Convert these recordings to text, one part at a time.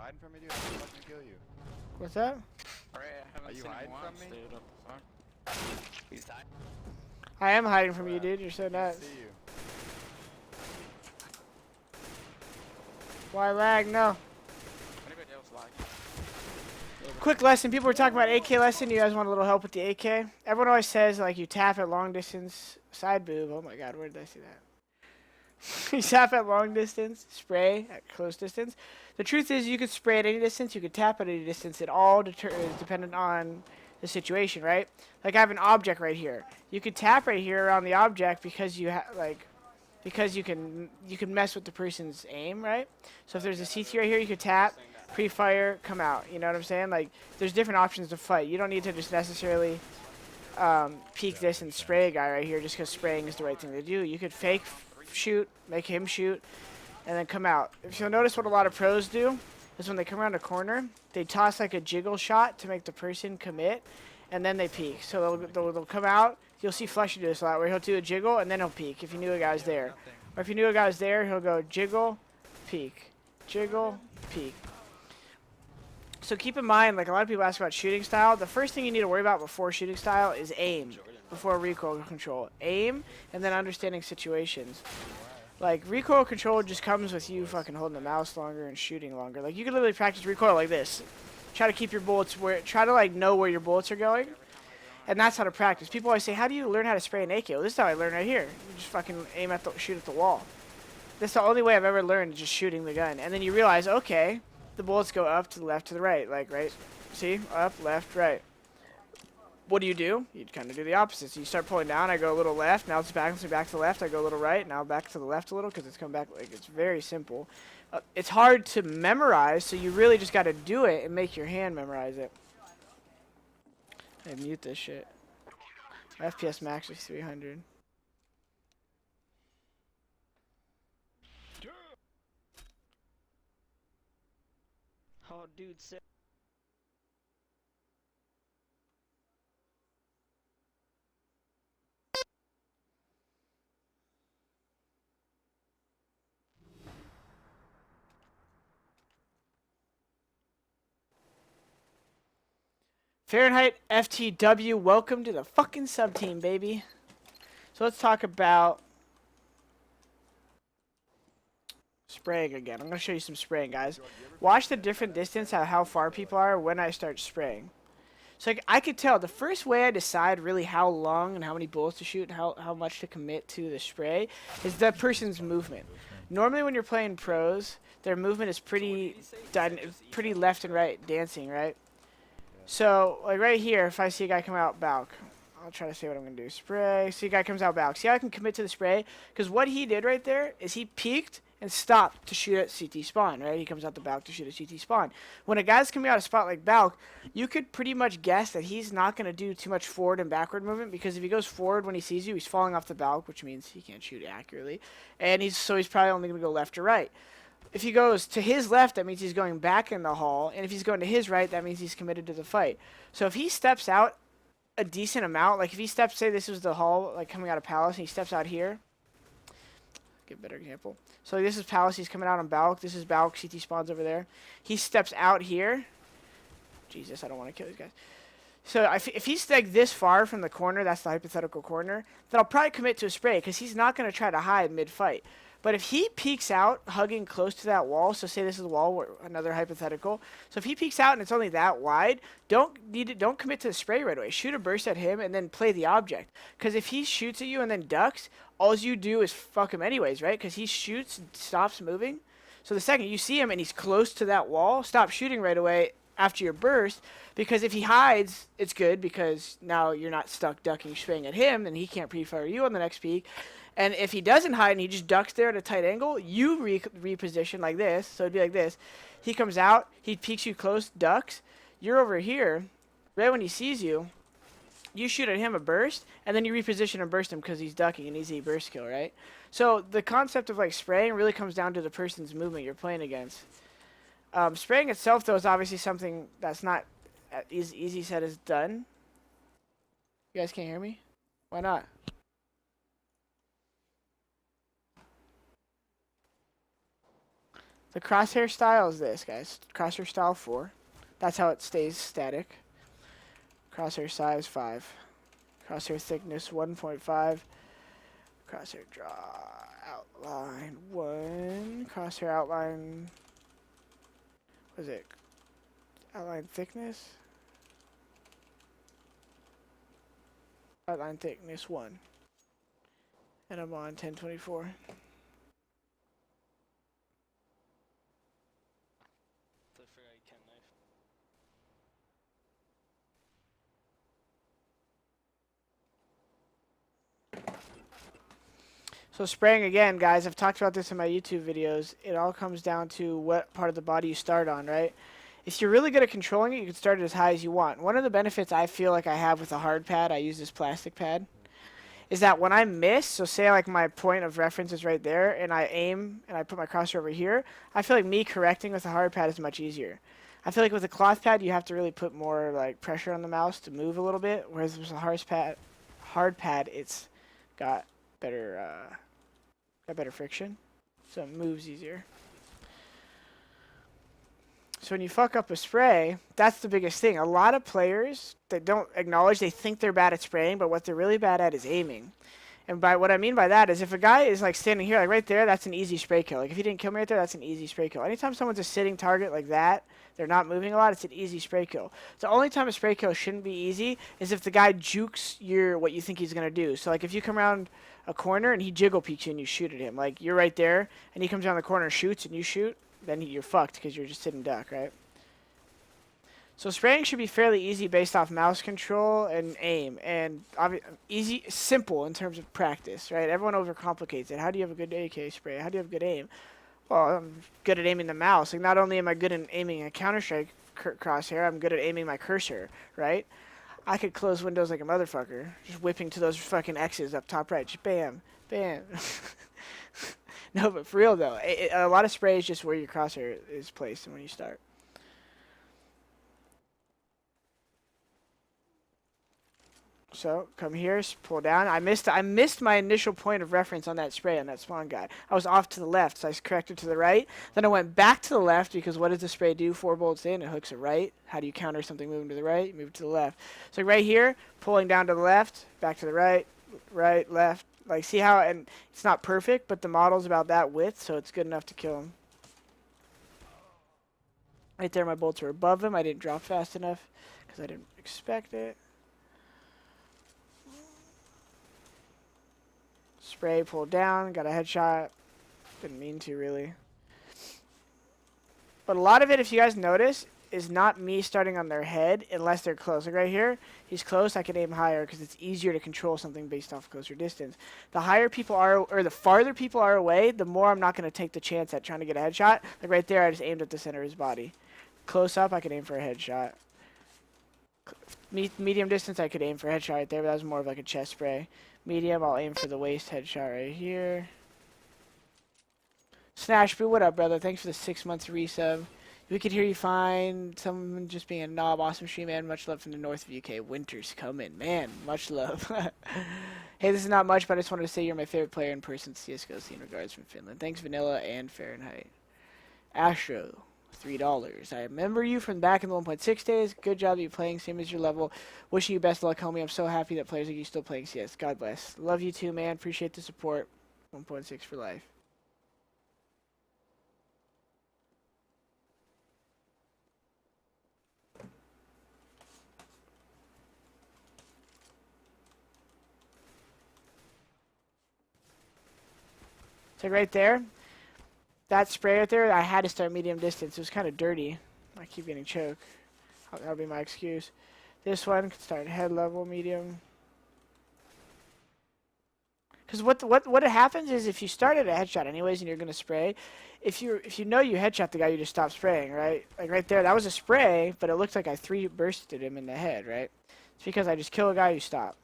hiding from me, dude? I'm gonna fucking kill you. What's that? Are you hiding from me? Dude, what the fuck? He's hiding. I am hiding from you, dude. You're so nuts. See you. Why lag? No. Anybody else like? Quick lesson. People were talking about AK lesson. You guys want a little help with the AK? Everyone always says, like, you tap at long distance. Side boob. Oh my god, where did I see that? You tap at long distance, spray at close distance. The truth is, you could spray at any distance, you could tap at any distance. It all is dependent on the situation, right? Like I have an object right here. You could tap right here around the object because you because you can mess with the person's aim, right? So if there's a CT right here, you could tap, pre-fire, come out. You know what I'm saying? Like there's different options to fight. You don't need to just necessarily peek this and spray a guy right here just because spraying is the right thing to do. You could fake shoot, make him shoot, and then come out. If you'll notice what a lot of pros do is when they come around a corner, they toss like a jiggle shot to make the person commit, and then they peek. So they'll come out. You'll see Flushy do this a lot, where he'll do a jiggle and then he'll peek if you knew a guy was there. Or if you knew a guy was there, he'll go jiggle, peek, jiggle, peek. So keep in mind, like a lot of people ask about shooting style. The first thing you need to worry about before shooting style is aim, before recoil control. Aim, and then understanding situations. Like, recoil control just comes with you fucking holding the mouse longer and shooting longer. Like, you can literally practice recoil like this. Try to keep your bullets try to, like, know where your bullets are going. And that's how to practice. People always say, how do you learn how to spray an AK? Well, this is how I learned right here. You just fucking shoot at the wall. That's the only way I've ever learned, is just shooting the gun. And then you realize, okay, the bullets go up, to the left, to the right. Like, right? See? Up, left, right. What do? You kind of do the opposite. So you start pulling down, I go a little left, now it's back to the left, I go a little right, now back to the left a little because it's come back. Like, it's very simple. It's hard to memorize, so you really just got to do it and make your hand memorize it. Hey, mute this shit. My FPS max is 300. Oh, dude, sick. Fahrenheit FTW, welcome to the fucking sub team, baby. So let's talk about spraying again. I'm going to show you some spraying, guys. Watch the different distance, how far people are when I start spraying. So I could tell the first way I decide really how long and how many bullets to shoot and how much to commit to the spray is that person's movement. Normally when you're playing pros, their movement is pretty left and right, dancing, right? So, like right here, if I see a guy come out balk, I'll try to say what I'm going to do. Spray. See a guy comes out balk. See how I can commit to the spray? Because what he did right there is he peeked and stopped to shoot at CT spawn, right? He comes out the balk to shoot at CT spawn. When a guy's coming out a spot like balk, you could pretty much guess that he's not going to do too much forward and backward movement, because if he goes forward when he sees you, he's falling off the balk, which means he can't shoot accurately. And he's probably only going to go left or right. If he goes to his left, that means he's going back in the hall. And if he's going to his right, that means he's committed to the fight. So if he steps out a decent amount, like if he steps, say this was the hall, like coming out of Palace, and he steps out here. Get a better example. So this is Palace, he's coming out on Balk. This is Balk, CT spawns over there. He steps out here. Jesus, I don't want to kill these guys. So if he's like this far from the corner, that's the hypothetical corner, then I'll probably commit to a spray, because he's not going to try to hide mid-fight. But if he peeks out, hugging close to that wall, so say this is the wall, another hypothetical. So if he peeks out and it's only that wide, don't commit to the spray right away. Shoot a burst at him and then play the object. Because if he shoots at you and then ducks, all you do is fuck him anyways, right? Because he shoots and stops moving. So the second you see him and he's close to that wall, stop shooting right away after your burst. Because if he hides, it's good, because now you're not stuck ducking, spraying at him, and he can't pre-fire you on the next peek. And if he doesn't hide and he just ducks there at a tight angle, you reposition like this. So it'd be like this. He comes out, he peeks you close, ducks. You're over here. Right when he sees you, you shoot at him a burst, and then you reposition and burst him because he's ducking, an easy burst kill, right? So the concept of like spraying really comes down to the person's movement you're playing against. Spraying itself, though, is obviously something that's not as easy said as done. You guys can't hear me? Why not? The crosshair style is this, guys. Crosshair style 4. That's how it stays static. Crosshair size 5. Crosshair thickness 1.5. Crosshair draw outline 1. Crosshair outline. What is it? Outline thickness? Outline thickness 1. And I'm on 1024. So spraying again, guys, I've talked about this in my YouTube videos. It all comes down to what part of the body you start on, right? If you're really good at controlling it, you can start it as high as you want. One of the benefits I feel like I have with a hard pad, I use this plastic pad, is that when I miss, so say like my point of reference is right there, and I aim, and I put my crosshair over here, I feel like me correcting with a hard pad is much easier. I feel like with a cloth pad, you have to really put more like pressure on the mouse to move a little bit, whereas with a hard pad, it's got better friction, so it moves easier. So when you fuck up a spray, that's the biggest thing. A lot of players that don't acknowledge, they think they're bad at spraying, but what they're really bad at is aiming. And by what I mean by that is if a guy is like standing here, like right there, that's an easy spray kill. Like if he didn't kill me right there, that's an easy spray kill. Anytime someone's a sitting target like that, they're not moving a lot, it's an easy spray kill. The only time a spray kill shouldn't be easy is if the guy jukes what you think he's going to do. So like if you come around a corner and he jiggle peeks you and you shoot at him, like you're right there and he comes around the corner and shoots and you shoot, then you're fucked because you're just sitting duck, right? So spraying should be fairly easy based off mouse control and aim, and easy, simple in terms of practice, right? Everyone overcomplicates it. How do you have a good AK spray? How do you have good aim? Well, I'm good at aiming the mouse. Like not only am I good at aiming a Counter-Strike crosshair, I'm good at aiming my cursor, right? I could close windows like a motherfucker, just whipping to those fucking X's up top right, just bam, bam. No, but for real though, a lot of spray is just where your crosshair is placed and when you start. So come here, pull down. I missed my initial point of reference on that spray on that spawn guy. I was off to the left, so I corrected to the right. Then I went back to the left because what does the spray do? 4 bolts in, it hooks it right. How do you counter something moving to the right? Move it to the left. So right here, pulling down to the left, back to the right, right, left. Like see how, and it's not perfect, but the model's about that width, so it's good enough to kill him. Right there, my bolts were above him. I didn't drop fast enough because I didn't expect it. Spray, pull down, got a headshot. Didn't mean to really. But a lot of it, if you guys notice, is not me starting on their head unless they're close. Like right here, he's close, I can aim higher because it's easier to control something based off closer distance. The higher people are, or the farther people are away, the more I'm not going to take the chance at trying to get a headshot. Like right there, I just aimed at the center of his body. Close up, I can aim for a headshot. Medium distance, I could aim for a headshot right there, but that was more of like a chest spray. Medium, I'll aim for the waist headshot right here. Snashboo, what up, brother? Thanks for the 6 months resub. We could hear you fine. Someone just being a knob. Awesome stream, man. Much love from the north of UK. Winter's coming. Man, much love. Hey, this is not much, but I just wanted to say you're my favorite player in person. CSGO scene regards from Finland. Thanks, Vanilla and Fahrenheit. Astro, $3. I remember you from back in the 1.6 days. Good job that you're playing. Same as your level. Wishing you best of luck, homie. I'm so happy that players like you still playing CS. God bless. Love you too, man. Appreciate the support. 1.6 for life. So right there, that spray right there, I had to start medium distance. It was kind of dirty. I keep getting choked. That'll be my excuse. This one can start head level medium. Because what happens is if you start at a headshot anyways and you're gonna spray, if you know you headshot the guy, you just stop spraying, right? Like right there, that was a spray, but it looked like I 3 bursted him in the head, right? It's because I just kill a guy, you stop.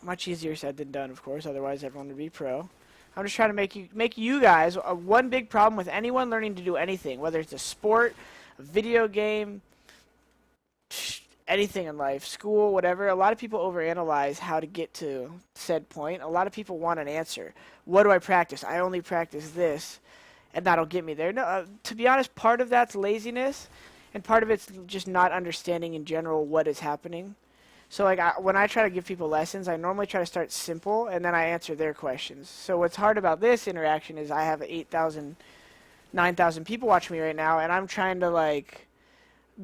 Much easier said than done, of course. Otherwise, everyone would be pro. I'm just trying to make you guys one big problem with anyone learning to do anything, whether it's a sport, a video game, anything in life, school, whatever. A lot of people overanalyze how to get to said point. A lot of people want an answer. What do I practice? I only practice this. and that'll get me there. No, to be honest, part of that's laziness, and part of it's just not understanding in general what is happening. So like when I try to give people lessons, I normally try to start simple, and then I answer their questions. So what's hard about this interaction is I have 8,000, 9,000 people watching me right now, and I'm trying to like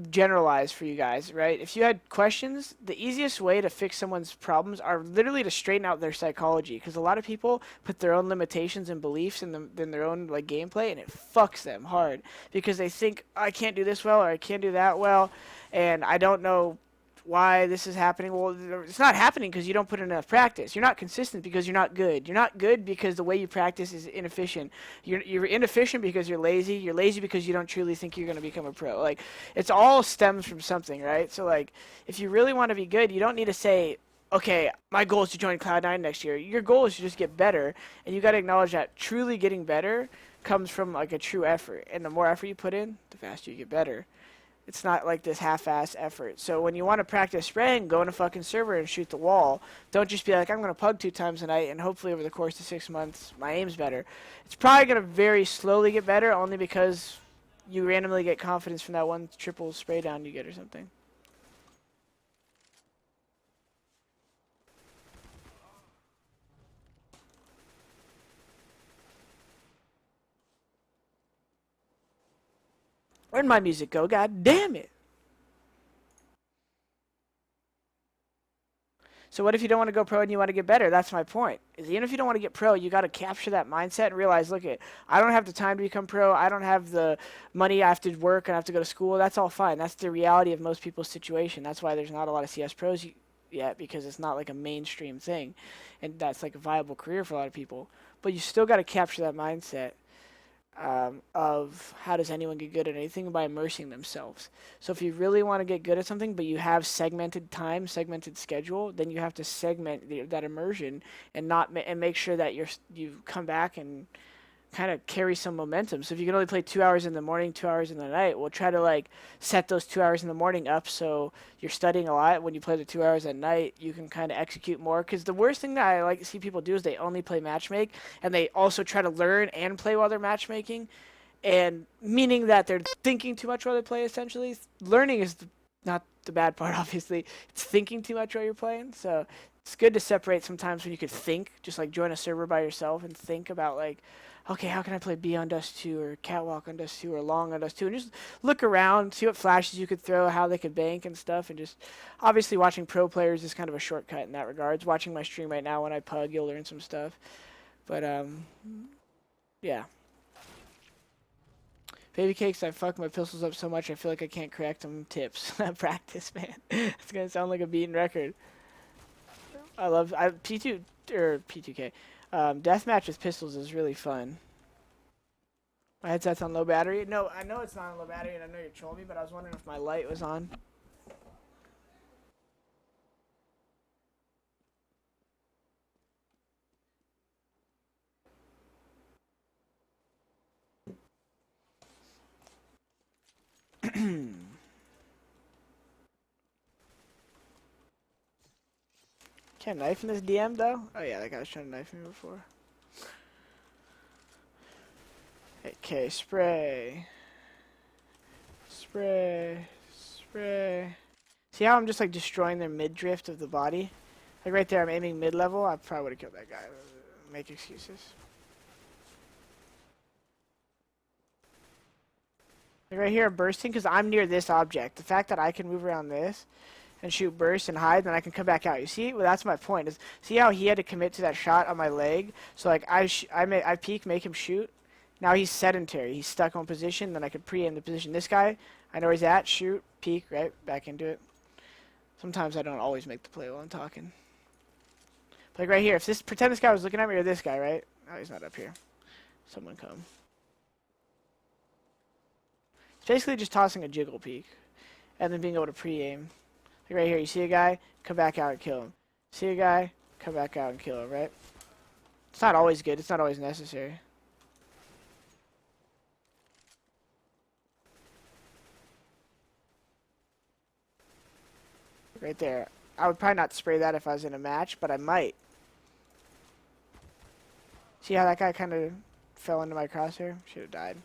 generalize for you guys, right? If you had questions, the easiest way to fix someone's problems are literally to straighten out their psychology, because a lot of people put their own limitations and beliefs in their own like gameplay, and it fucks them hard because they think I can't do this well or I can't do that well, and I don't know why this is happening. Well, it's not happening because you don't put in enough practice. You're not consistent because you're not good. You're not good because the way you practice is inefficient. You're inefficient because you're lazy. You're lazy because you don't truly think you're going to become a pro. Like, it's all stems from something, right? So, like, if you really want to be good, you don't need to say, okay, my goal is to join Cloud9 next year. Your goal is to just get better, and you got to acknowledge that truly getting better comes from, like, a true effort. And the more effort you put in, the faster you get better. It's not like this half-ass effort. So when you want to practice spraying, go in a fucking server and shoot the wall. Don't just be like, I'm going to pug 2 times a night, and hopefully over the course of 6 months, my aim's better. It's probably going to very slowly get better, only because you randomly get confidence from that one triple spray down you get or something. Where'd my music go? God damn it. So what if you don't want to go pro and you want to get better? That's my point. Is even if you don't want to get pro, you got to capture that mindset and realize, look, I don't have the time to become pro. I don't have the money. I have to work and I have to go to school. That's all fine. That's the reality of most people's situation. That's why there's not a lot of CS pros yet, because it's not like a mainstream thing. And that's like a viable career for a lot of people. But you still got to capture that mindset. Of how does anyone get good at anything? By immersing themselves. So if you really want to get good at something, but you have segmented time, segmented schedule, then you have to segment that immersion and make sure that you come back and kind of carry some momentum. So if you can only play 2 hours in the morning, 2 hours in the night, we'll try to like set those 2 hours in the morning up so you're studying a lot. When you play the 2 hours at night, you can kind of execute more. Because the worst thing that I like to see people do is they only play matchmake, and they also try to learn and play while they're matchmaking, and meaning that they're thinking too much while they play. Essentially, learning is not the bad part. Obviously, it's thinking too much while you're playing. So it's good to separate sometimes when you could think, just like join a server by yourself and think about like, okay, how can I play B on Dust 2 or Catwalk on Dust 2 or Long on Dust 2, and just look around, see what flashes you could throw, how they could bank and stuff, and just obviously watching pro players is kind of a shortcut in that regards. Watching my stream right now when I pug, you'll learn some stuff. But yeah. Baby cakes, I fuck my pistols up so much I feel like I can't correct them. Tips. Practice, man. It's gonna sound like a beaten record. P2 or P2K. Deathmatch with pistols is really fun. My headset's on low battery. No, I know it's not on low battery, and I know you're trolling me, but I was wondering if my light was on. Can't knife in this DM though? Oh yeah, that guy was trying to knife me before. Okay, spray. Spray. Spray. See how I'm just like destroying their mid-drift of the body? Like right there, I'm aiming mid-level. I probably would have killed that guy. Make excuses. Like right here, I'm bursting because I'm near this object. The fact that I can move around this and shoot burst and hide, then I can come back out. You see? Well, that's my point. See how he had to commit to that shot on my leg? So like I peek, make him shoot. Now he's sedentary. He's stuck on position. Then I could pre-aim the position. This guy, I know where he's at. Shoot, peek, right back into it. Sometimes I don't always make the play while I'm talking. But like right here, if pretend this guy was looking at me, or this guy, right? No, he's not up here. Someone come. It's basically just tossing a jiggle peek, and then being able to pre-aim. Like right here, you see a guy, come back out and kill him. See a guy, come back out and kill him, right? It's not always good. It's not always necessary. Right there. I would probably not spray that if I was in a match, but I might. See how that guy kind of fell into my crosshair. Should have died.